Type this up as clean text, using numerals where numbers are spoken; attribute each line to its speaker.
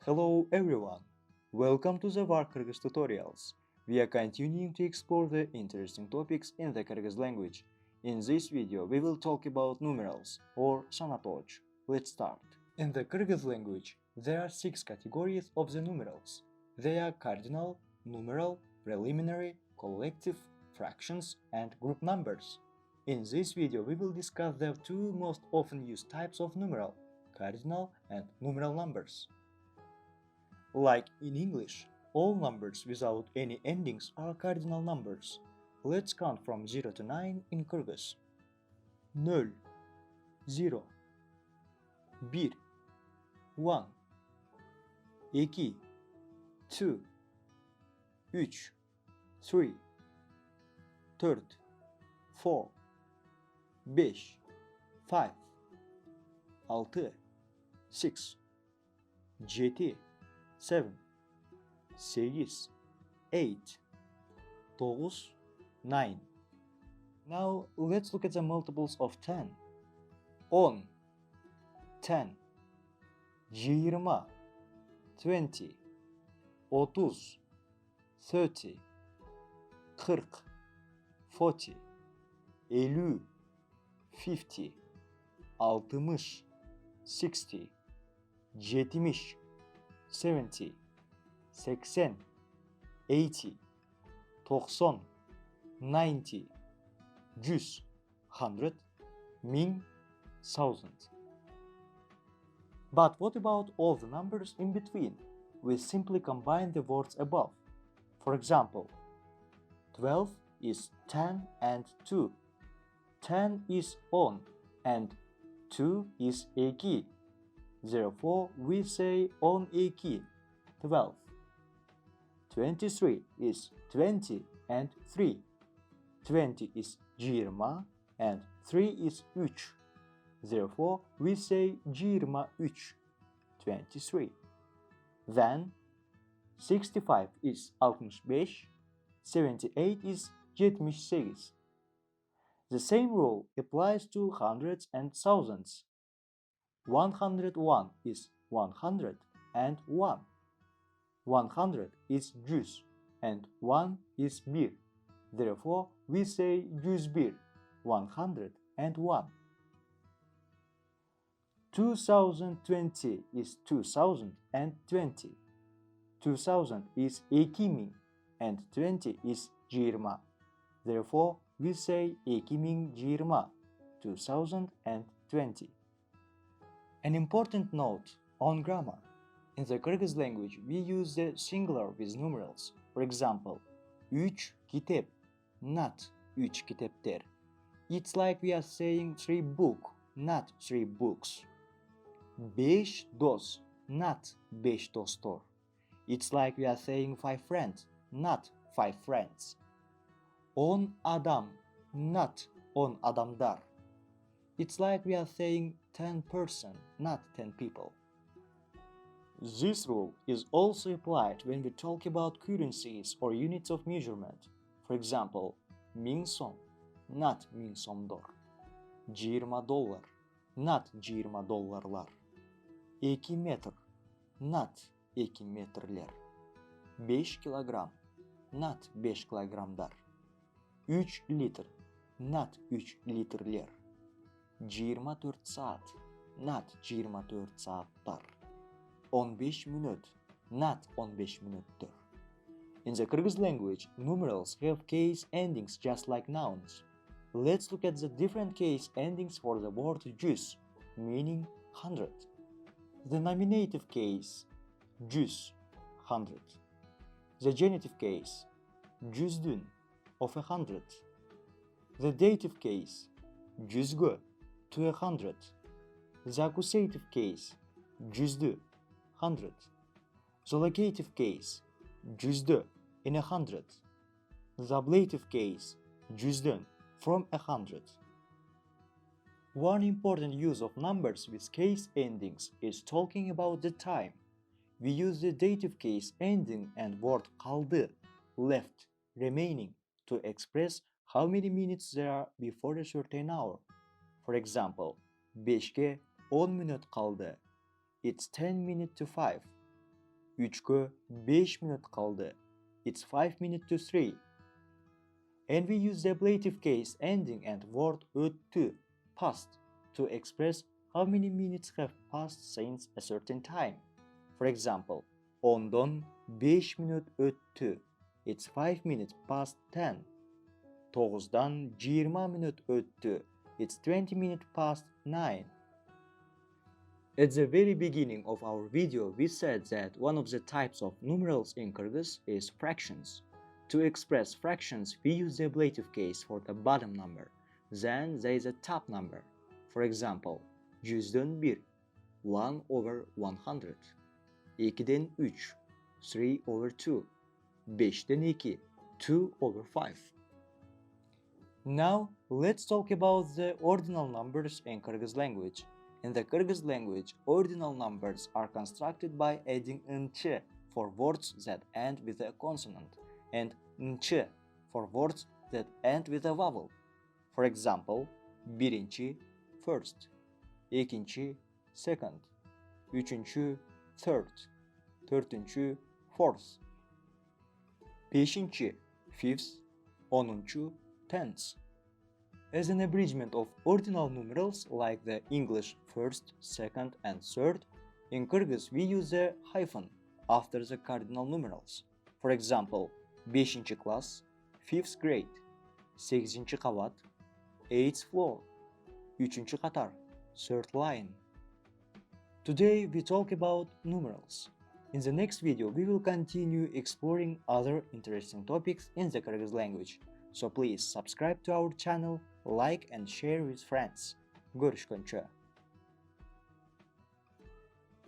Speaker 1: Hello everyone! Welcome to the WARC Kyrgyz tutorials. We are continuing to explore the interesting topics in the Kyrgyz language. In this video, we will talk about numerals or Azamatov. Let's start. In the Kyrgyz language, there are 6 categories of the numerals. They are cardinal, numeral, preliminary, collective, fractions, and group numbers. In this video, we will discuss the two most often used types of numeral, cardinal and numeral numbers. Like in English, all numbers without any endings are cardinal numbers. Let's count from 0 to 9 in Kyrgyz. 0, 0, 1, 1, 2, 2, 3, 3, 4, 4, 5, 6, 6, 7, 8, 8, 9. Now let's look at the multiples of 10. 10, 10, 20, 30, 40, 50, 60, 70, 70, 80, 80, 90, 100, 1000. But what about all the numbers in between? We simply combine the words above. For example, 12 is 10 and 2. 10 is on and 2 is a key. Therefore, we say on a key, 12. 23 is 20 and 3. 20 is 20 and 3 is 3. Therefore, we say 23, 23. Then, 65 is 65, 78 is 78. The same rule applies to hundreds and thousands. 101 is 100 and 1. 100 is 100 and 1 is 1. Therefore, we say 101, 101. 2020 is 2020. 2000 is 2000 and 20 is 20. Therefore, we say 2020, 2020. An important note on grammar. In the Kyrgyz language, we use the singular with numerals. For example, 3 kitap, not 3 kitapter. It's like we are saying 3 book, not 3 books. 5 dost, not 5 dostor. It's like we are saying 5 friends, not 5 friends. 10 adam, not 10 adamdar. It's like we are saying 10 person, not 10 people. This rule is also applied when we talk about currencies or units of measurement. For example, 1000 som, not 1000 somdor. 20 dollar, not 20 dollarlar. 2 metr, not 2 metrler. 5 kilogram, not 5 kilogramdar. 3 litr, not 3 litrler. 24 saat, not 24 saatlar. 15 minut, not 15 minuttur. In the Kyrgyz language, numerals have case endings just like nouns. Let's look at the different case endings for the word 100, meaning 100. The nominative case, 100, 100. The genitive case, 100, of 100. The dative case, 100, to 100. The accusative case, 100, 100. The locative case, 100, in 100. The ablative case, 100, from 100. One important use of numbers with case endings is talking about the time. We use the dative case ending and word kaldı, left, remaining, to express how many minutes there are before a certain hour. For example, 5'e 10 minut kaldı. It's 10 minutes to 5. 3'e 5 minut kaldı. It's 5 minutes to 3. And we use the ablative case ending and word öttü, past, to express how many minutes have passed since a certain time. For example, 10'dan 5 minut öttü. It's 5 minutes past 10. 9'dan 20 minut öttü. It's 20 minutes past 9. At the very beginning of our video, we said that one of the types of numerals in Kyrgyz is fractions. To express fractions, we use the ablative case for the bottom number. Then there is a top number. For example, 100'den 1, 1 over 100. 2'den 3, 3 over 2. 5'ten 2, 2 over 5. Now, let's talk about the ordinal numbers in Kyrgyz language. In the Kyrgyz language, ordinal numbers are constructed by adding nch for words that end with a consonant and nch for words that end with a vowel. For example, birinci, first, ikinci, second, üçüncü, third, dördüncü, fourth, beşinci, fifth, onuncu, tenth. As an abridgment of ordinal numerals like the English first, second, and third, in Kyrgyz we use a hyphen after the cardinal numerals. For example, 5. class, 5th grade, 8. qavat, 8th floor, 3. qatar, 3rd line. Today we talk about numerals. In the next video we will continue exploring other interesting topics in the Kyrgyz language. So please subscribe to our channel, like and share with friends. Görüşкөнчө.